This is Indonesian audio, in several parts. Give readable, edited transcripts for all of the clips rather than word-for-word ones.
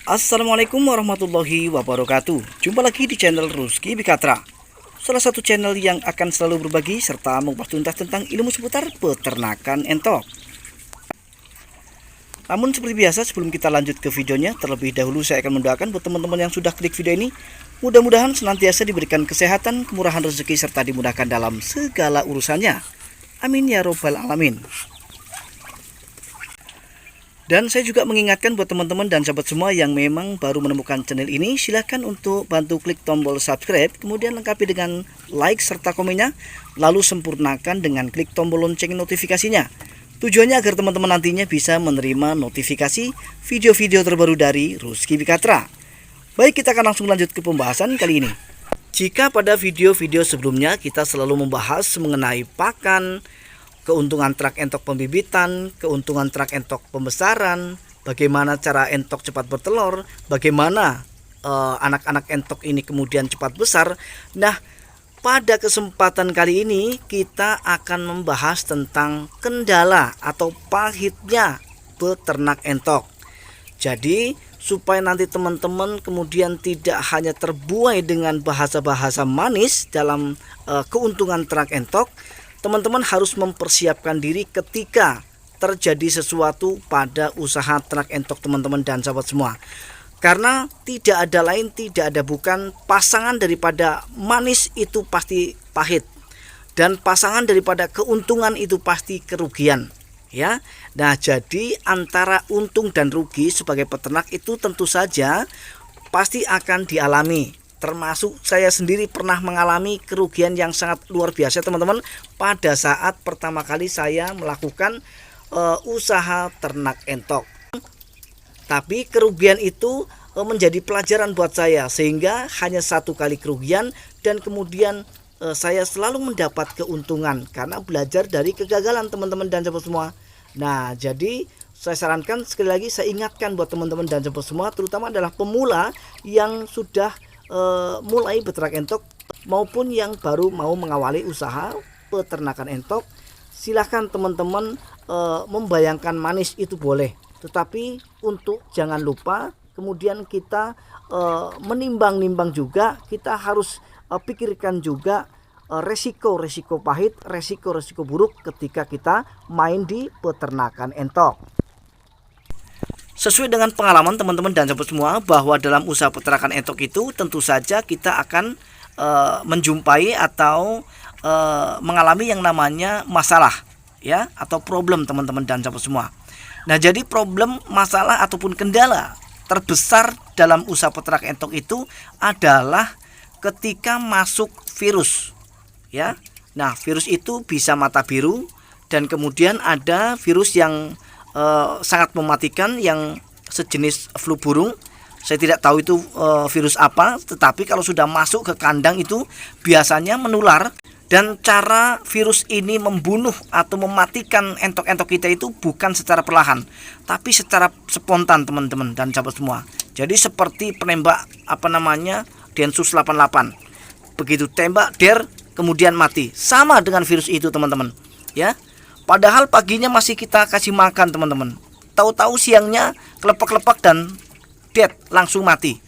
Assalamualaikum warahmatullahi wabarakatuh. Jumpa lagi di channel Rusky Bikatra, salah satu channel yang akan selalu berbagi serta mengupas tuntas tentang ilmu seputar peternakan entok. Namun seperti biasa, sebelum kita lanjut ke videonya, terlebih dahulu saya akan mendoakan buat teman-teman yang sudah klik video ini, mudah-mudahan senantiasa diberikan kesehatan, kemurahan rezeki, serta dimudahkan dalam segala urusannya. Amin ya robbal alamin. Dan saya juga mengingatkan buat teman-teman dan sahabat semua yang memang baru menemukan channel ini, silahkan untuk bantu klik tombol subscribe, kemudian lengkapi dengan like serta komennya, lalu sempurnakan dengan klik tombol lonceng notifikasinya. Tujuannya agar teman-teman nantinya bisa menerima notifikasi video-video terbaru dari Rusky Bikatra. Baik, kita akan langsung lanjut ke pembahasan kali ini. Jika pada video-video sebelumnya kita selalu membahas mengenai pakan, keuntungan ternak entok pembibitan, keuntungan ternak entok pembesaran, bagaimana cara entok cepat bertelur, bagaimana anak-anak entok ini kemudian cepat besar. Nah, pada kesempatan kali ini kita akan membahas tentang kendala atau pahitnya peternak entok. Jadi supaya nanti teman-teman kemudian tidak hanya terbuai dengan bahasa-bahasa manis dalam keuntungan ternak entok, teman-teman harus mempersiapkan diri ketika terjadi sesuatu pada usaha ternak entok teman-teman dan sahabat semua. Karena tidak ada lain, tidak ada bukan, pasangan daripada manis itu pasti pahit, dan pasangan daripada keuntungan itu pasti kerugian, ya. Nah, jadi antara untung dan rugi sebagai peternak itu tentu saja pasti akan dialami. Termasuk saya sendiri pernah mengalami kerugian yang sangat luar biasa teman-teman pada saat pertama kali saya melakukan usaha ternak entok. Tapi kerugian itu menjadi pelajaran buat saya, sehingga hanya satu kali kerugian dan kemudian saya selalu mendapat keuntungan karena belajar dari kegagalan teman-teman dan sahabat semua. Nah, jadi saya sarankan sekali lagi, saya ingatkan buat teman-teman dan sahabat semua, terutama adalah pemula yang sudah mulai beternak entok maupun yang baru mau mengawali usaha peternakan entok, silahkan teman-teman membayangkan manis itu boleh, tetapi untuk jangan lupa kemudian kita menimbang-nimbang juga, kita harus pikirkan juga resiko-resiko pahit, resiko-resiko buruk ketika kita main di peternakan entok. Sesuai dengan pengalaman teman-teman dan sahabat semua, bahwa dalam usaha peternakan entok itu tentu saja kita akan menjumpai atau mengalami yang namanya masalah, ya, atau problem teman-teman dan sahabat semua. Nah, jadi problem, masalah ataupun kendala terbesar dalam usaha peternakan entok itu adalah ketika masuk virus, ya. Nah, virus itu bisa mata biru, dan kemudian ada virus yang sangat mematikan yang sejenis flu burung. Saya tidak tahu itu virus apa, tetapi kalau sudah masuk ke kandang itu biasanya menular. Dan cara virus ini membunuh atau mematikan entok-entok kita itu bukan secara perlahan, tapi secara spontan teman-teman dan sahabat semua. Jadi seperti penembak Densus 88. Begitu tembak der kemudian mati. Sama dengan virus itu teman-teman, ya. Padahal paginya masih kita kasih makan teman-teman, tahu-tahu siangnya kelepak-kelepak dan dead, langsung mati.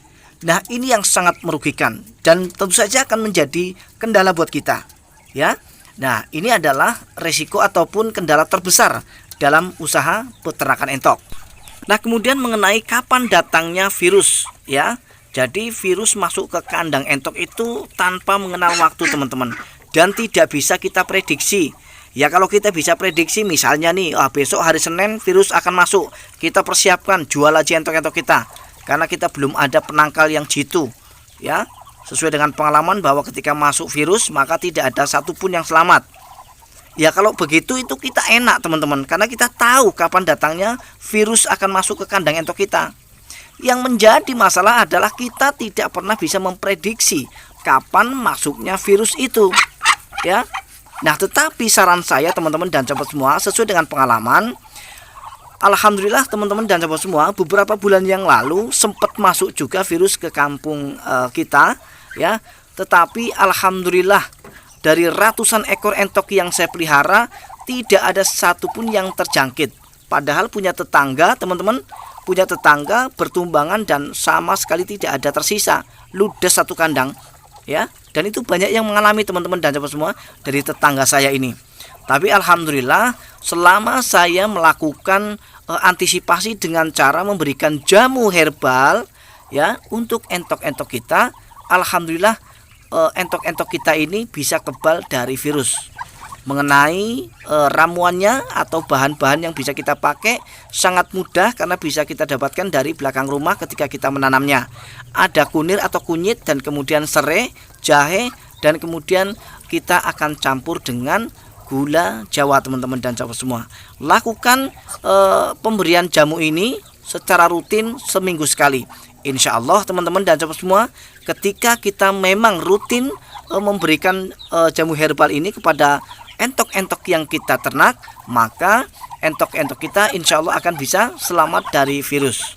Nah, ini yang sangat merugikan dan tentu saja akan menjadi kendala buat kita, ya. Nah, ini adalah resiko ataupun kendala terbesar dalam usaha peternakan entok. Nah, kemudian mengenai kapan datangnya virus, ya. Jadi virus masuk ke kandang entok itu tanpa mengenal waktu teman-teman, dan tidak bisa kita prediksi. Ya, kalau kita bisa prediksi misalnya nih, besok hari Senin virus akan masuk, kita persiapkan, jual aja entok-entok kita, karena kita belum ada penangkal yang jitu, ya. Sesuai dengan pengalaman bahwa ketika masuk virus maka tidak ada satupun yang selamat. Ya, kalau begitu itu kita enak teman-teman, karena kita tahu kapan datangnya virus akan masuk ke kandang entok kita. Yang menjadi masalah adalah kita tidak pernah bisa memprediksi kapan masuknya virus itu, ya. Nah, tetapi saran saya teman-teman dan sahabat semua, sesuai dengan pengalaman, alhamdulillah teman-teman dan sahabat semua, beberapa bulan yang lalu sempat masuk juga virus ke kampung kita, ya. Tetapi alhamdulillah dari ratusan ekor entok yang saya pelihara tidak ada satupun yang terjangkit. Padahal punya tetangga teman-teman, punya tetangga bertumbangan dan sama sekali tidak ada tersisa, ludes satu kandang, ya. Dan itu banyak yang mengalami teman-teman dan sahabat semua dari tetangga saya ini. Tapi alhamdulillah selama saya melakukan antisipasi dengan cara memberikan jamu herbal, ya, untuk entok-entok kita, alhamdulillah entok-entok kita ini bisa kebal dari virus. Mengenai ramuannya atau bahan-bahan yang bisa kita pakai sangat mudah karena bisa kita dapatkan dari belakang rumah ketika kita menanamnya. Ada kunir atau kunyit dan kemudian serai, jahe, dan kemudian kita akan campur dengan gula Jawa teman-teman dan sahabat semua. Lakukan pemberian jamu ini secara rutin seminggu sekali. Insya Allah teman-teman dan sahabat semua, ketika kita memang rutin memberikan jamu herbal ini kepada entok-entok yang kita ternak, maka entok-entok kita insya Allah akan bisa selamat dari virus.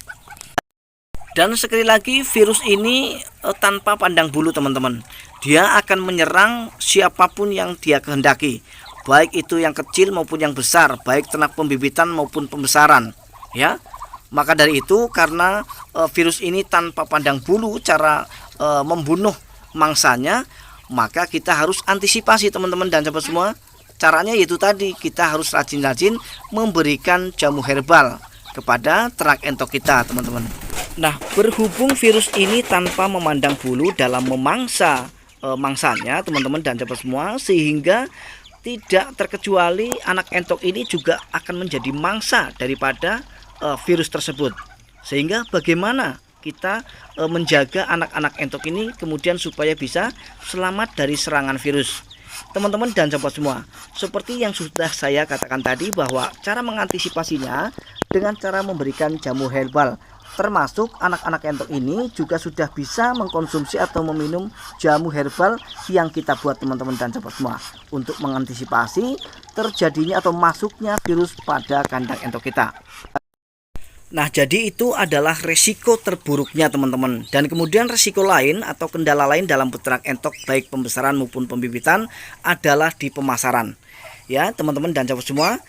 Dan sekali lagi, virus ini tanpa pandang bulu teman-teman. Dia akan menyerang siapapun yang dia kehendaki, baik itu yang kecil maupun yang besar, baik ternak pembibitan maupun pembesaran, ya. Maka dari itu, karena virus ini tanpa pandang bulu cara membunuh mangsanya, maka kita harus antisipasi teman-teman dan sahabat semua. Caranya yaitu tadi, kita harus rajin-rajin memberikan jamu herbal kepada ternak entok kita teman-teman. Nah, berhubung virus ini tanpa memandang bulu dalam memangsa mangsanya teman-teman dan sahabat semua, sehingga tidak terkecuali anak entok ini juga akan menjadi mangsa daripada virus tersebut. Sehingga bagaimana kita menjaga anak-anak entok ini kemudian supaya bisa selamat dari serangan virus. Teman-teman dan sahabat semua, seperti yang sudah saya katakan tadi, bahwa cara mengantisipasinya dengan cara memberikan jamu herbal, termasuk anak-anak entok ini juga sudah bisa mengkonsumsi atau meminum jamu herbal yang kita buat teman-teman dan sahabat semua, untuk mengantisipasi terjadinya atau masuknya virus pada kandang entok kita. Nah, jadi itu adalah resiko terburuknya teman-teman. Dan kemudian resiko lain atau kendala lain dalam peternak entok baik pembesaran maupun pembibitan adalah di pemasaran. Ya, teman-teman dan sahabat semua.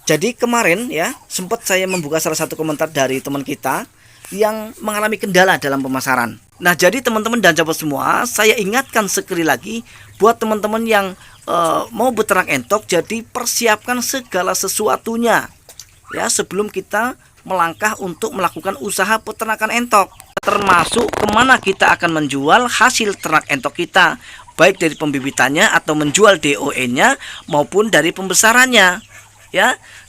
Jadi kemarin ya, sempat saya membuka salah satu komentar dari teman kita yang mengalami kendala dalam pemasaran. Nah, jadi teman-teman dan sahabat semua, saya ingatkan sekali lagi buat teman-teman yang mau beternak entok, jadi persiapkan segala sesuatunya ya sebelum kita melangkah untuk melakukan usaha peternakan entok, termasuk kemana kita akan menjual hasil ternak entok kita, baik dari pembibitannya atau menjual DOE-nya maupun dari pembesarannya, ya.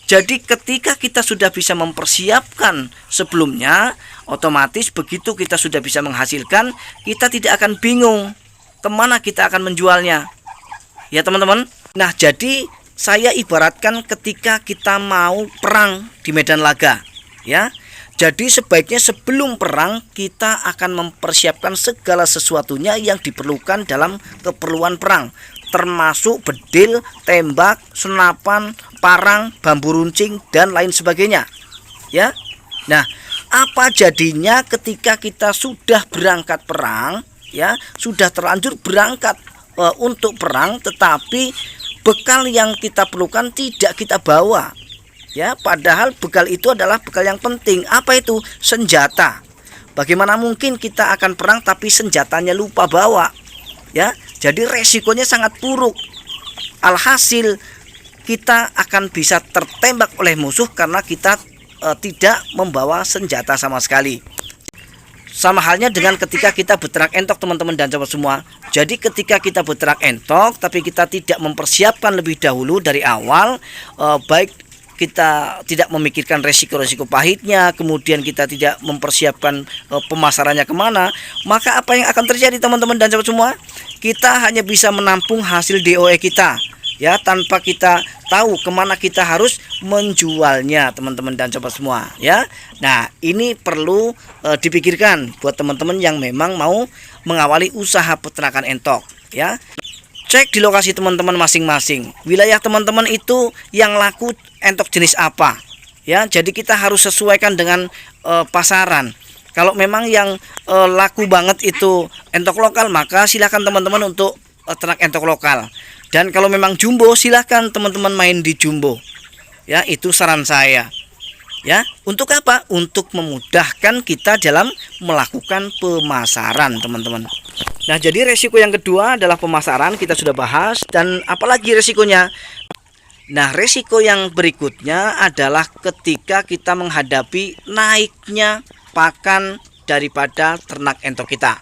Jadi ketika kita sudah bisa mempersiapkan sebelumnya, otomatis begitu kita sudah bisa menghasilkan, kita tidak akan bingung kemana kita akan menjualnya, ya teman-teman. Nah, jadi saya ibaratkan ketika kita mau perang di medan laga, ya. Jadi sebaiknya sebelum perang kita akan mempersiapkan segala sesuatunya yang diperlukan dalam keperluan perang, termasuk bedil, tembak, senapan, parang, bambu runcing dan lain sebagainya, ya. Nah, apa jadinya ketika kita sudah berangkat perang, ya, sudah terlanjur berangkat untuk perang, tetapi bekal yang kita perlukan tidak kita bawa, ya, padahal bekal itu adalah bekal yang penting. Apa itu? Senjata. Bagaimana mungkin kita akan perang tapi senjatanya lupa bawa, ya? Jadi resikonya sangat buruk. Alhasil kita akan bisa tertembak oleh musuh karena kita tidak membawa senjata sama sekali. Sama halnya dengan ketika kita beternak entok teman-teman dan sahabat semua. Jadi ketika kita beternak entok tapi kita tidak mempersiapkan lebih dahulu dari awal, baik kita tidak memikirkan resiko-resiko pahitnya, kemudian kita tidak mempersiapkan pemasarannya kemana, maka apa yang akan terjadi teman-teman dan sahabat semua? Kita hanya bisa menampung hasil DOE kita, ya, tanpa kita tahu kemana kita harus menjualnya teman-teman dan sahabat semua, ya. Nah, ini perlu dipikirkan buat teman-teman yang memang mau mengawali usaha peternakan entok, ya. Cek di lokasi teman-teman masing-masing, wilayah teman-teman itu yang laku entok jenis apa, ya. Jadi kita harus sesuaikan dengan pasaran. Kalau memang yang laku banget itu entok lokal, maka silakan teman-teman untuk ternak entok lokal. Dan kalau memang jumbo, silahkan teman-teman main di jumbo, ya. Itu saran saya, Ya, untuk apa? Untuk memudahkan kita dalam melakukan pemasaran, teman-teman. Nah, jadi resiko yang kedua adalah pemasaran, kita sudah bahas. Dan apalagi resikonya? Nah, resiko yang berikutnya adalah ketika kita menghadapi naiknya pakan daripada ternak entok kita.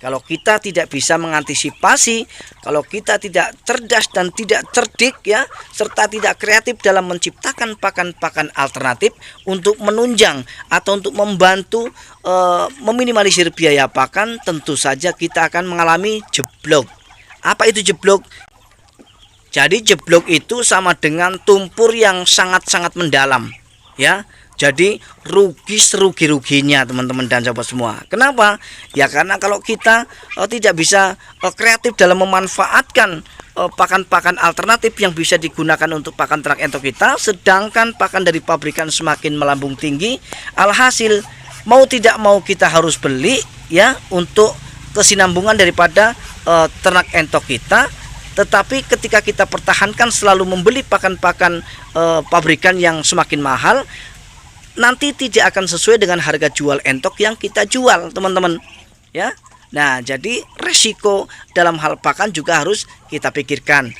Kalau kita tidak bisa mengantisipasi, kalau kita tidak cerdas dan tidak cerdik ya, serta tidak kreatif dalam menciptakan pakan-pakan alternatif untuk menunjang atau untuk membantu meminimalisir biaya pakan, tentu saja kita akan mengalami jeblok. Apa itu jeblok? Jadi jeblok itu sama dengan tumpur yang sangat-sangat mendalam, ya. Jadi rugi serugi-ruginya teman-teman dan sahabat semua. Kenapa? Ya karena kalau kita tidak bisa kreatif dalam memanfaatkan pakan-pakan alternatif yang bisa digunakan untuk pakan ternak entok kita, sedangkan pakan dari pabrikan semakin melambung tinggi, alhasil mau tidak mau kita harus beli ya untuk kesinambungan daripada ternak entok kita. Tetapi ketika kita pertahankan selalu membeli pakan-pakan pabrikan yang semakin mahal, nanti tidak akan sesuai dengan harga jual entok yang kita jual, teman-teman ya. Nah, jadi resiko dalam hal pakan juga harus kita pikirkan.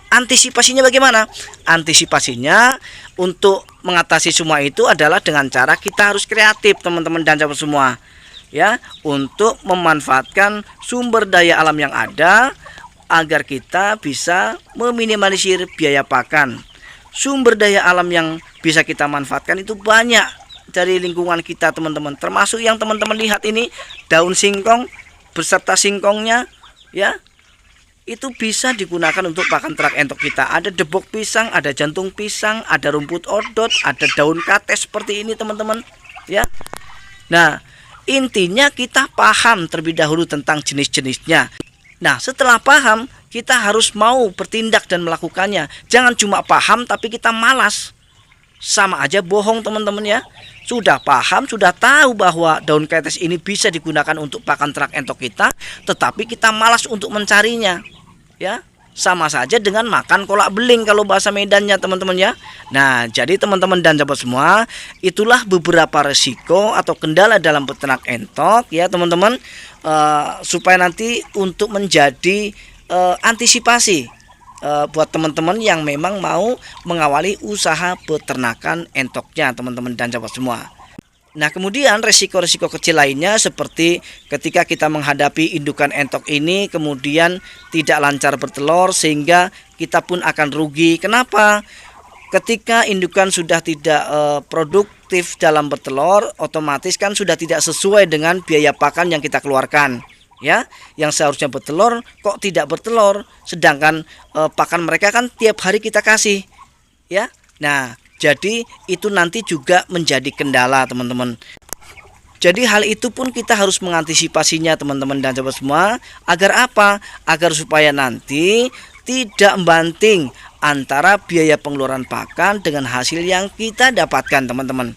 Antisipasinya bagaimana? Antisipasinya untuk mengatasi semua itu adalah dengan cara kita harus kreatif, teman-teman dan sahabat semua ya, untuk memanfaatkan sumber daya alam yang ada agar kita bisa meminimalisir biaya pakan. Sumber daya alam yang bisa kita manfaatkan itu banyak dari lingkungan kita, teman-teman. Termasuk yang teman-teman lihat ini, daun singkong beserta singkongnya ya. Itu bisa digunakan untuk pakan ternak entok kita. Ada debok pisang, ada jantung pisang, ada rumput odot, ada daun kates seperti ini, teman-teman ya. Nah, intinya kita paham terlebih dahulu tentang jenis-jenisnya. Nah, setelah paham, kita harus mau bertindak dan melakukannya. Jangan cuma paham tapi kita malas. Sama aja bohong, teman-teman ya. Sudah paham, sudah tahu bahwa daun kates ini bisa digunakan untuk pakan ternak entok kita, tetapi kita malas untuk mencarinya. Ya, sama saja dengan makan kolak beling kalau bahasa Medannya, teman-teman ya. Nah, jadi teman-teman dan sahabat semua, itulah beberapa resiko atau kendala dalam peternak entok ya, teman-teman. Supaya nanti untuk menjadi antisipasi buat teman-teman yang memang mau mengawali usaha peternakan entoknya, teman-teman dan sahabat semua. Nah, kemudian resiko-resiko kecil lainnya seperti ketika kita menghadapi indukan entok ini kemudian tidak lancar bertelur sehingga kita pun akan rugi. Kenapa? Ketika indukan sudah tidak produktif dalam bertelur, otomatis kan sudah tidak sesuai dengan biaya pakan yang kita keluarkan ya. Yang seharusnya bertelur kok tidak bertelur, sedangkan pakan mereka kan tiap hari kita kasih ya. Nah, jadi itu nanti juga menjadi kendala, teman-teman. Jadi hal itu pun kita harus mengantisipasinya, teman-teman dan sahabat semua. Agar apa? Agar supaya nanti tidak membanting antara biaya pengeluaran pakan dengan hasil yang kita dapatkan, teman-teman.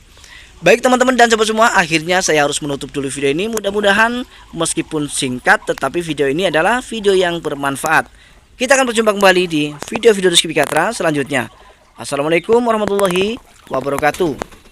Baik teman-teman dan sahabat semua, akhirnya saya harus menutup dulu video ini. Mudah-mudahan meskipun singkat tetapi video ini adalah video yang bermanfaat. Kita akan berjumpa kembali di video-video Rizky Pikatra selanjutnya. Assalamualaikum warahmatullahi wabarakatuh.